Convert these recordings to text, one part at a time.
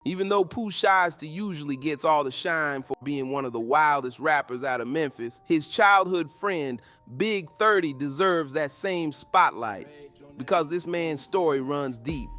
Even though Pooh Shiesty usually gets all the shine for being one of the wildest rappers out of Memphis, his childhood friend, Big30, deserves that same spotlight because this man's story runs deep.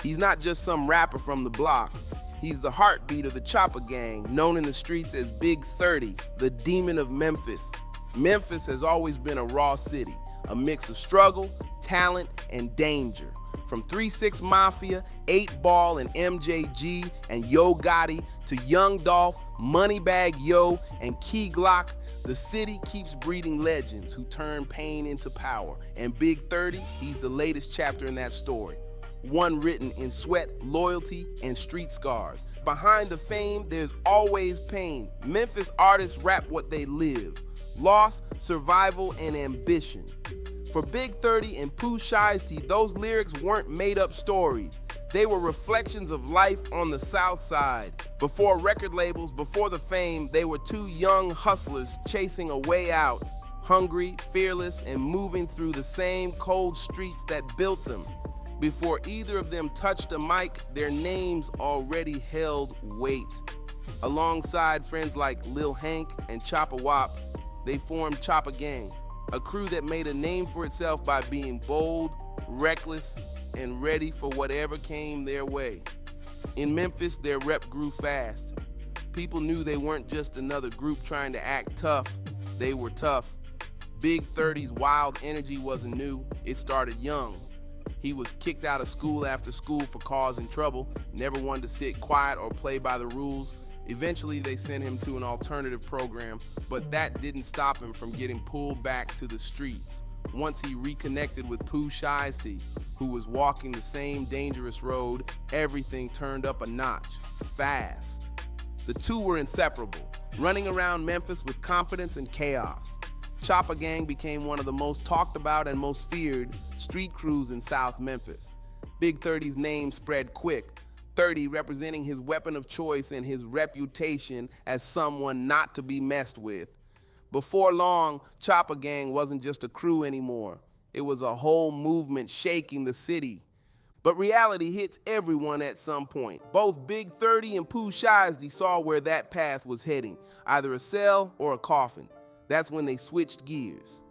He's not just some rapper from the block. He's the heartbeat of the Chopper Gang, known in the streets as Big30, the Demon of Memphis. Memphis has always been a raw city, a mix of struggle, talent, and danger. From 3-6 Mafia, 8 Ball and MJG, and Yo Gotti to Young Dolph, Moneybagg Yo, and Key Glock, the city keeps breeding legends who turn pain into power. And Big30, he's the latest chapter in that story. One written in sweat, loyalty, and street scars. Behind the fame, there's always pain. Memphis artists rap what they live. Loss, survival, and ambition. For Big30 and Pooh Shiesty, those lyrics weren't made-up stories. They were reflections of life on the South Side. Before record labels, before the fame, they were two young hustlers chasing a way out, hungry, fearless, and moving through the same cold streets that built them. Before either of them touched a mic, their names already held weight. Alongside friends like Lil Hank and Chopper Wop, they formed Chopper Gang, a crew that made a name for itself by being bold, reckless, and ready for whatever came their way. In Memphis, their rep grew fast. People knew they weren't just another group trying to act tough, they were tough. Big30's wild energy wasn't new, it started young. He was kicked out of school after school for causing trouble, never wanted to sit quiet or play by the rules. Eventually, they sent him to an alternative program, but that didn't stop him from getting pulled back to the streets. Once he reconnected with Pooh Shiesty, who was walking the same dangerous road, everything turned up a notch, fast. The two were inseparable, running around Memphis with confidence and chaos. Chopper Gang became one of the most talked about and most feared street crews in South Memphis. Big30's name spread quick, 30 representing his weapon of choice and his reputation as someone not to be messed with. Before long, Chopper Gang wasn't just a crew anymore. It was a whole movement shaking the city. But reality hits everyone at some point. Both Big30 and Pooh Shiesty saw where that path was heading, either a cell or a coffin. That's when they switched gears.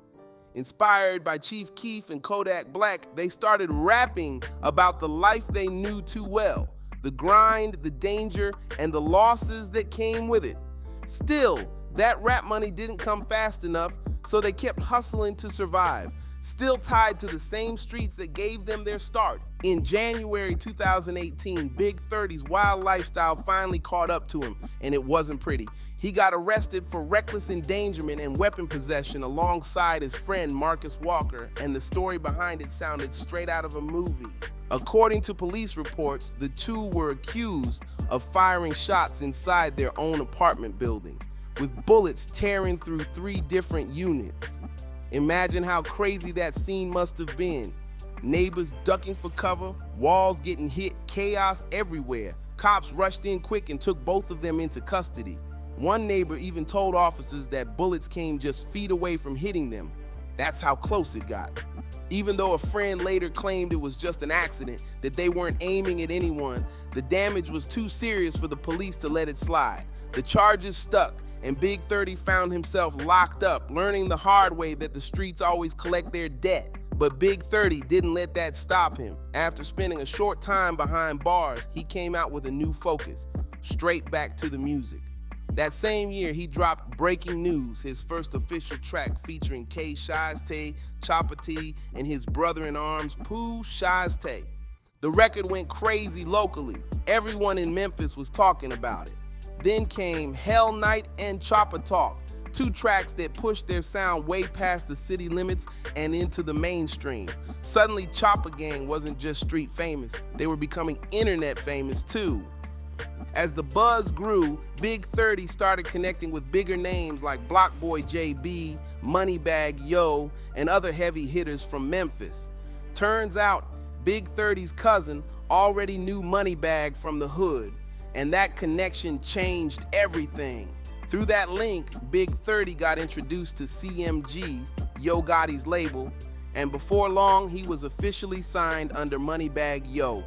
Inspired by Chief Keef and Kodak Black, they started rapping about the life they knew too well. The grind, the danger, and the losses that came with it. Still, that rap money didn't come fast enough, so they kept hustling to survive, still tied to the same streets that gave them their start. In January 2018, Big30's wild lifestyle finally caught up to him, and it wasn't pretty. He got arrested for reckless endangerment and weapon possession alongside his friend Marcus Walker, and the story behind it sounded straight out of a movie. According to police reports, the two were accused of firing shots inside their own apartment building, with bullets tearing through 3 different units. Imagine how crazy that scene must have been. Neighbors ducking for cover, walls getting hit, chaos everywhere. Cops rushed in quick and took both of them into custody. One neighbor even told officers that bullets came just feet away from hitting them. That's how close it got. Even though a friend later claimed it was just an accident, that they weren't aiming at anyone, the damage was too serious for the police to let it slide. The charges stuck, and Big30 found himself locked up, learning the hard way that the streets always collect their debt. But Big30 didn't let that stop him. After spending a short time behind bars, he came out with a new focus, straight back to the music. That same year, he dropped Breaking News, his first official track featuring K Shiesty, Chopper T, and his brother-in-arms, Pooh Shiesty. The record went crazy locally. Everyone in Memphis was talking about it. Then came Hell Night and Chopper Talk, 2 tracks that pushed their sound way past the city limits and into the mainstream. Suddenly, Chopper Gang wasn't just street famous, they were becoming internet famous too. As the buzz grew, Big30 started connecting with bigger names like Block Boy JB, Moneybagg Yo, and other heavy hitters from Memphis. Turns out, Big30's cousin already knew Moneybagg from the hood, and that connection changed everything. Through that link, Big30 got introduced to CMG, Yo Gotti's label, and before long, he was officially signed under Moneybagg Yo.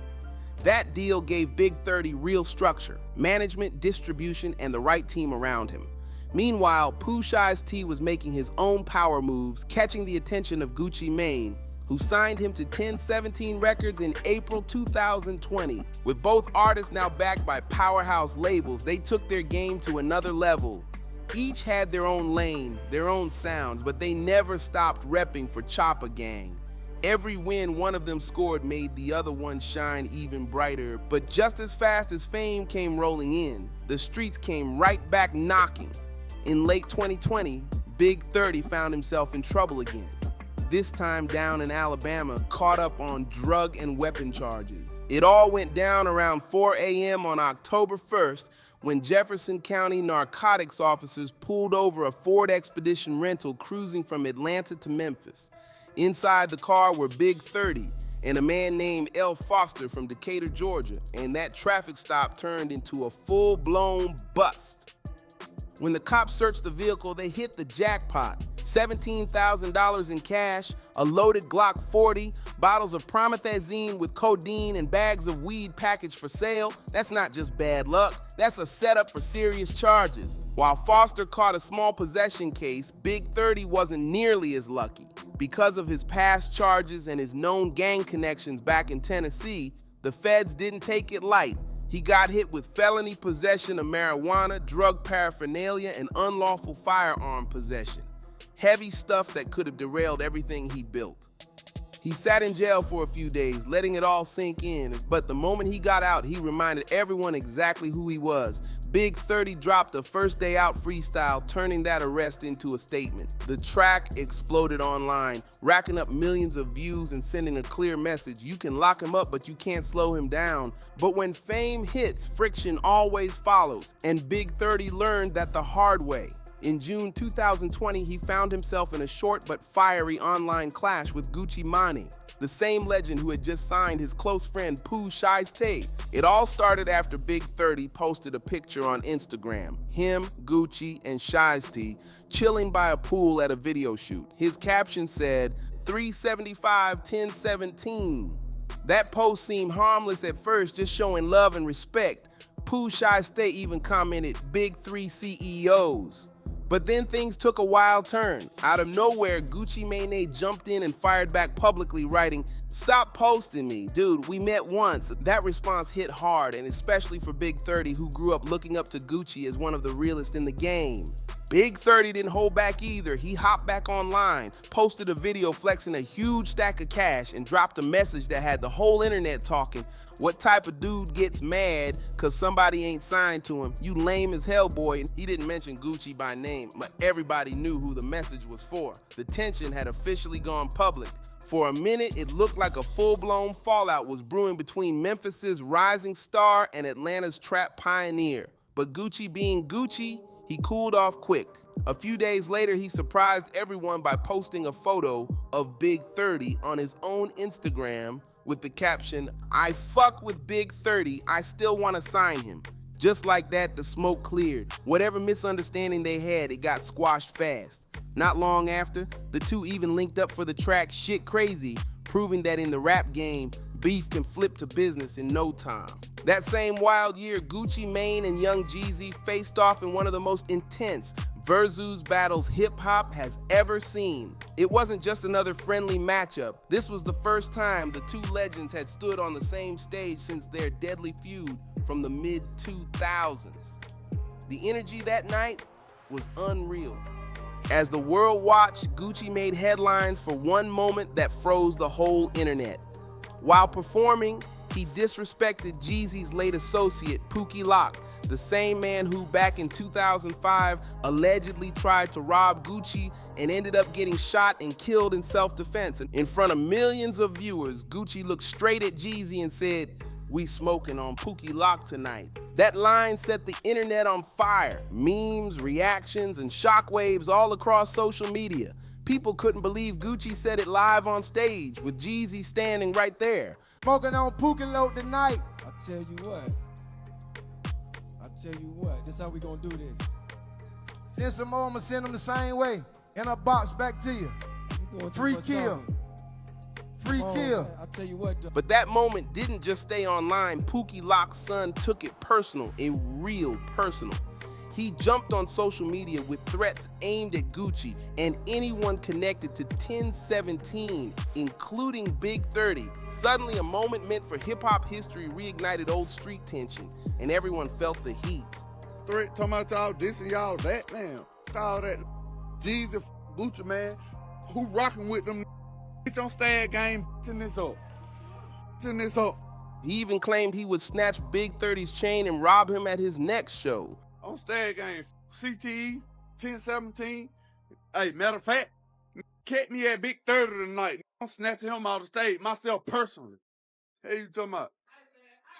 That deal gave Big 30 real structure, management, distribution, and the right team around him. Meanwhile, Pooh Shiesty was making his own power moves, catching the attention of Gucci Mane, who signed him to 1017 Records in April 2020. With both artists now backed by powerhouse labels, they took their game to another level. Each had their own lane, their own sounds, but they never stopped repping for Chopper Gang. Every win one of them scored made the other one shine even brighter, but just as fast as fame came rolling in, the streets came right back knocking. In late 2020, Big 30 found himself in trouble again. This time down in Alabama, caught up on drug and weapon charges. It all went down around 4 a.m. on October 1st when Jefferson County narcotics officers pulled over a Ford Expedition rental cruising from Atlanta to Memphis. Inside the car were Big 30 and a man named L. Foster from Decatur, Georgia, and that traffic stop turned into a full-blown bust. When the cops searched the vehicle, they hit the jackpot. $17,000 in cash, a loaded Glock 40, bottles of promethazine with codeine, and bags of weed packaged for sale. That's not just bad luck, that's a setup for serious charges. While Foster caught a small possession case, Big 30 wasn't nearly as lucky. Because of his past charges and his known gang connections back in Tennessee, the feds didn't take it light. He got hit with felony possession of marijuana, drug paraphernalia, and unlawful firearm possession. Heavy stuff that could have derailed everything he built. He sat in jail for a few days, letting it all sink in, but the moment he got out, he reminded everyone exactly who he was. Big 30 dropped a first day out freestyle, turning that arrest into a statement. The track exploded online, racking up millions of views and sending a clear message. You can lock him up, but you can't slow him down. But when fame hits, friction always follows, and Big 30 learned that the hard way. In June 2020, he found himself in a short but fiery online clash with Gucci Mane, the same legend who had just signed his close friend Pooh Shiesty. It all started after Big 30 posted a picture on Instagram, him, Gucci, and Shiesty chilling by a pool at a video shoot. His caption said, 375 1017. That post seemed harmless at first, just showing love and respect. Pooh Shiesty even commented, Big 3 CEOs. But then things took a wild turn. Out of nowhere, Gucci Mane jumped in and fired back publicly, writing, "Stop posting me, dude, we met once." That response hit hard, and especially for Big 30, who grew up looking up to Gucci as one of the realest in the game. Big 30 didn't hold back either. He hopped back online, posted a video flexing a huge stack of cash, and dropped a message that had the whole internet talking. What type of dude gets mad cause somebody ain't signed to him? You lame as hell, boy. He didn't mention Gucci by name, but everybody knew who the message was for. The tension had officially gone public. For a minute, it looked like a full-blown fallout was brewing between Memphis's rising star and Atlanta's trap pioneer. But Gucci being Gucci, he cooled off quick. A few days later, he surprised everyone by posting a photo of Big 30 on his own Instagram with the caption, "I fuck with Big 30, I still wanna sign him." Just like that, the smoke cleared. Whatever misunderstanding they had, it got squashed fast. Not long after, the two even linked up for the track Shit Crazy, proving that in the rap game, beef can flip to business in no time. That same wild year, Gucci Mane and Young Jeezy faced off in one of the most intense versus battles hip-hop has ever seen. It wasn't just another friendly matchup. This was the first time the two legends had stood on the same stage since their deadly feud from the mid-2000s. The energy that night was unreal. As the world watched, Gucci made headlines for one moment that froze the whole internet. While performing, he disrespected Jeezy's late associate, Pookie Lock, the same man who back in 2005 allegedly tried to rob Gucci and ended up getting shot and killed in self-defense. In front of millions of viewers, Gucci looked straight at Jeezy and said, "We smoking on Pookie Lock tonight." That line set the internet on fire. Memes, reactions, and shockwaves all across social media. People couldn't believe Gucci said it live on stage with Jeezy standing right there. Smoking on Pookie Lock tonight. I tell you what, this how we gonna do this. Send some more, I'ma send them the same way. In a box back to you. You doing too Free much kill. talking. free kill. I tell you what, though. But that moment didn't just stay online. Pookie Lock's son took it personal, a real personal. He jumped on social media with threats aimed at Gucci and anyone connected to 1017, including Big30. Suddenly, a moment meant for hip-hop history reignited old street tension, and everyone felt the heat. Threat talking about y'all this and y'all that, man. All that. Jesus, Gucci, man. Who rocking with them? Bitch on Stag game, bitching this up. Bitching this up. He even claimed he would snatch Big30's chain and rob him at his next show. On Stag game, CTE, 1017. Hey, matter of fact, catch me at Big30 tonight. I'm snatching him out of stage myself personally. Hey, you talking about?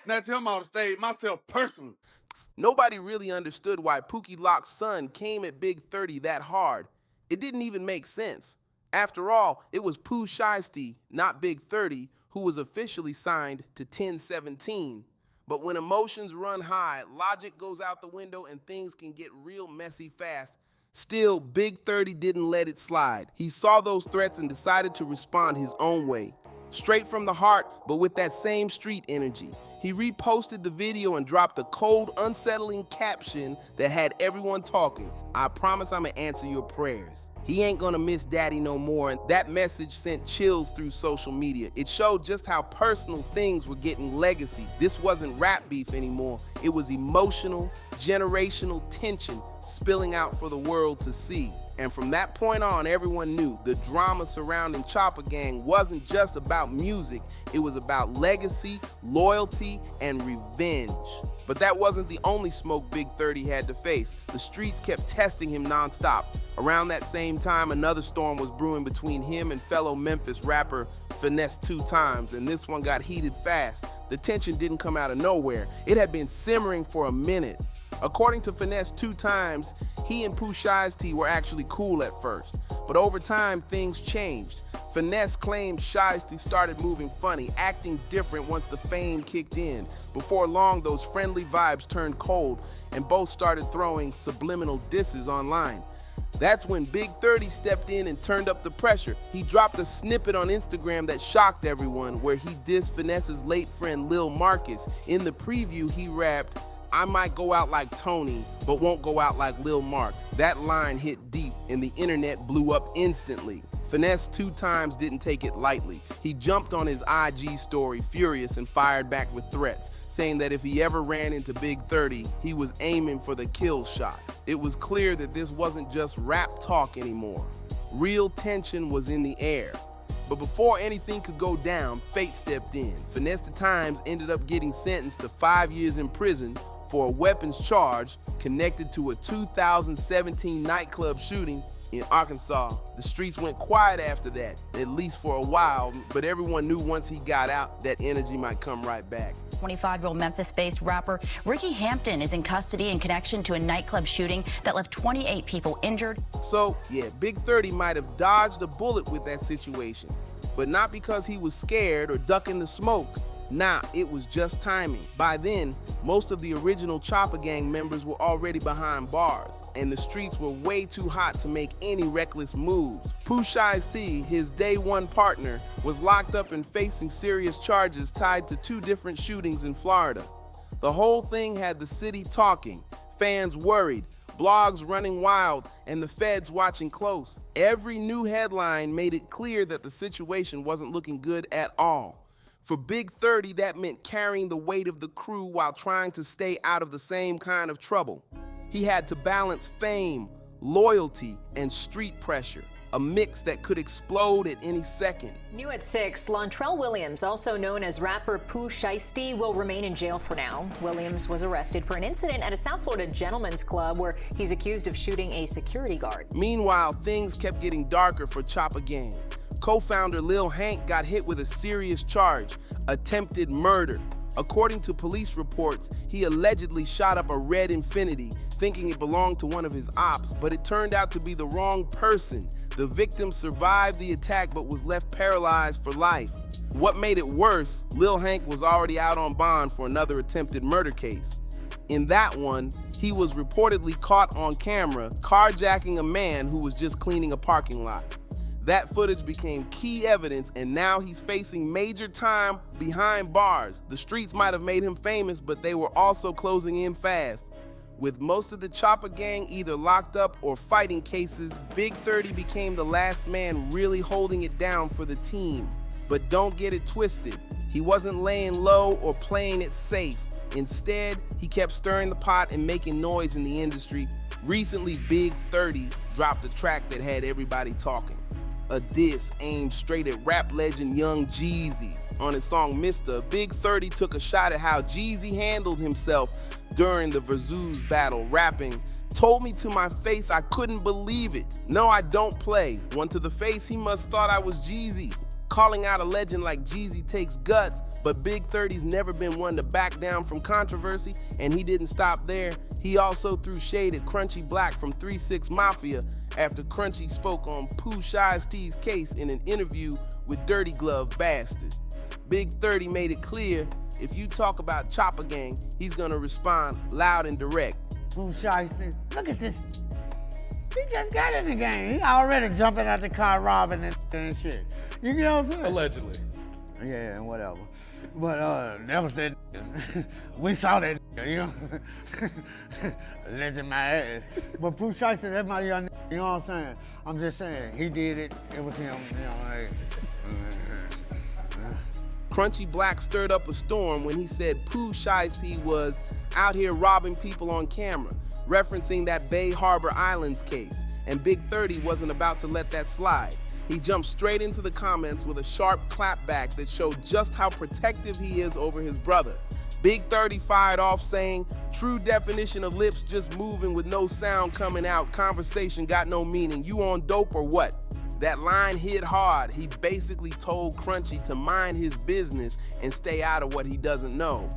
Snatching him out of stage myself personally. Nobody really understood why Pookie Lock's son came at Big30 that hard. It didn't even make sense. After all, it was Pooh Shiesty, not Big30, who was officially signed to 1017. But when emotions run high, logic goes out the window and things can get real messy fast. Still, Big30 didn't let it slide. He saw those threats and decided to respond his own way. Straight from the heart, but with that same street energy. He reposted the video and dropped a cold, unsettling caption that had everyone talking. I promise I'ma answer your prayers. He ain't gonna miss daddy no more. And that message sent chills through social media. It showed just how personal things were getting legacy. This wasn't rap beef anymore. It was emotional, generational tension spilling out for the world to see. And from that point on, everyone knew the drama surrounding Chopper Gang wasn't just about music. It was about legacy, loyalty, and revenge. But that wasn't the only smoke Big30 had to face. The streets kept testing him nonstop. Around that same time, another storm was brewing between him and fellow Memphis rapper Finesse 2 Times, and this one got heated fast. The tension didn't come out of nowhere. It had been simmering for a minute. According to Finesse 2 Times, he and Pooh Shiesty were actually cool at first, but over time things changed. Finesse claimed Shiesty started moving funny, acting different once the fame kicked in. Before long, those friendly vibes turned cold, and both started throwing subliminal disses online. That's when Big30 stepped in and turned up the pressure. He dropped a snippet on Instagram that shocked everyone, where he dissed Finesse's late friend Lil Marcus. In the preview, he rapped, I might go out like Tony, but won't go out like Lil Mark. That line hit deep, and the internet blew up instantly. Finesse 2 Times didn't take it lightly. He jumped on his IG story furious and fired back with threats, saying that if he ever ran into Big30, he was aiming for the kill shot. It was clear that this wasn't just rap talk anymore. Real tension was in the air. But before anything could go down, fate stepped in. Finesse 2 Times ended up getting sentenced to 5 years in prison for a weapons charge connected to a 2017 nightclub shooting in Arkansas. The streets went quiet after that, at least for a while, but everyone knew once he got out, that energy might come right back. 25-year-old Memphis-based rapper Ricky Hampton is in custody in connection to a nightclub shooting that left 28 people injured. So, yeah, Big30 might have dodged a bullet with that situation, but not because he was scared or ducking the smoke. Nah, it was just timing. By then, most of the original Chopper Gang members were already behind bars, and the streets were way too hot to make any reckless moves. Pooh Shiesty, his day one partner, was locked up and facing serious charges tied to 2 different shootings in Florida. The whole thing had the city talking, fans worried, blogs running wild, and the feds watching close. Every new headline made it clear that the situation wasn't looking good at all. For Big30, that meant carrying the weight of the crew while trying to stay out of the same kind of trouble. He had to balance fame, loyalty, and street pressure, a mix that could explode at any second. New at 6, Lontrell Williams, also known as rapper Pooh Shiesty, will remain in jail for now. Williams was arrested for an incident at a South Florida gentleman's club where he's accused of shooting a security guard. Meanwhile, things kept getting darker for Chopper Gang. Co-founder Lil Hank got hit with a serious charge, attempted murder. According to police reports, he allegedly shot up a red Infiniti, thinking it belonged to one of his ops, but it turned out to be the wrong person. The victim survived the attack but was left paralyzed for life. What made it worse, Lil Hank was already out on bond for another attempted murder case. In that one, he was reportedly caught on camera carjacking a man who was just cleaning a parking lot. That footage became key evidence, and now he's facing major time behind bars. The streets might have made him famous, but they were also closing in fast. With most of the Chopper gang either locked up or fighting cases, Big30 became the last man really holding it down for the team. But don't get it twisted. He wasn't laying low or playing it safe. Instead, he kept stirring the pot and making noise in the industry. Recently, Big30 dropped a track that had everybody talking. A diss aimed straight at rap legend Young Jeezy. On his song Mr., Big30 took a shot at how Jeezy handled himself during the Versus battle, rapping, "Told me to my face I couldn't believe it. No, I don't play." One to the face, he must thought I was Jeezy. Calling out a legend like Jeezy takes guts, but Big30's never been one to back down from controversy, and he didn't stop there. He also threw shade at Crunchy Black from 3-6 Mafia after Crunchy spoke on Pooh Shiesty's case in an interview with Dirty Glove Bastard. Big30 made it clear, if you talk about Chopper Gang, he's gonna respond loud and direct. Pooh Shiesty, look at this. He just got in the game. He already jumping out the car, robbing and shit. You know what I'm saying? Allegedly. Yeah, and whatever. But that was that we saw that you know. Legend my ass. But Pooh Shiesty, that's my young you know what I'm saying? I'm just saying, he did it, it was him, you know, hey. Crunchy Black stirred up a storm when he said Pooh Shiesty was out here robbing people on camera, referencing that Bay Harbor Islands case, and Big30 wasn't about to let that slide. He jumped straight into the comments with a sharp clapback that showed just how protective he is over his brother. Big30 fired off saying, "True definition of lips just moving with no sound coming out, conversation got no meaning, you on dope or what?" That line hit hard. He basically told Crunchy to mind his business and stay out of what he doesn't know.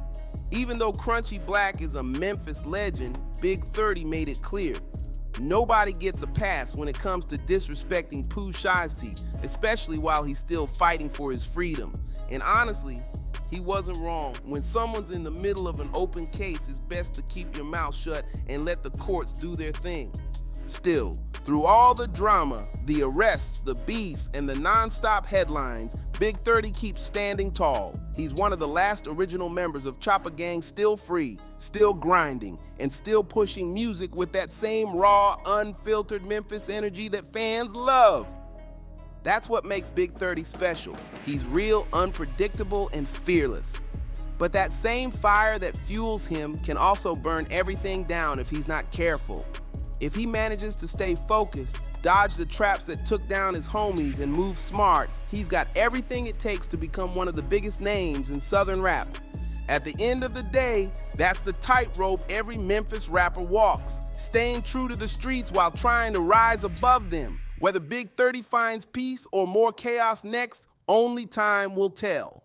Even though Crunchy Black is a Memphis legend, Big30 made it clear. Nobody gets a pass when it comes to disrespecting Pooh Shiesty, especially while he's still fighting for his freedom. And honestly, he wasn't wrong. When someone's in the middle of an open case, it's best to keep your mouth shut and let the courts do their thing. Still, through all the drama, the arrests, the beefs, and the non-stop headlines, Big30 keeps standing tall. He's one of the last original members of Chopper Gang, still free, still grinding, and still pushing music with that same raw, unfiltered Memphis energy that fans love. That's what makes Big30 special. He's real, unpredictable, and fearless. But that same fire that fuels him can also burn everything down if he's not careful. If he manages to stay focused, dodge the traps that took down his homies, and move smart, he's got everything it takes to become one of the biggest names in Southern rap. At the end of the day, that's the tightrope every Memphis rapper walks, staying true to the streets while trying to rise above them. Whether Big30 finds peace or more chaos next, only time will tell.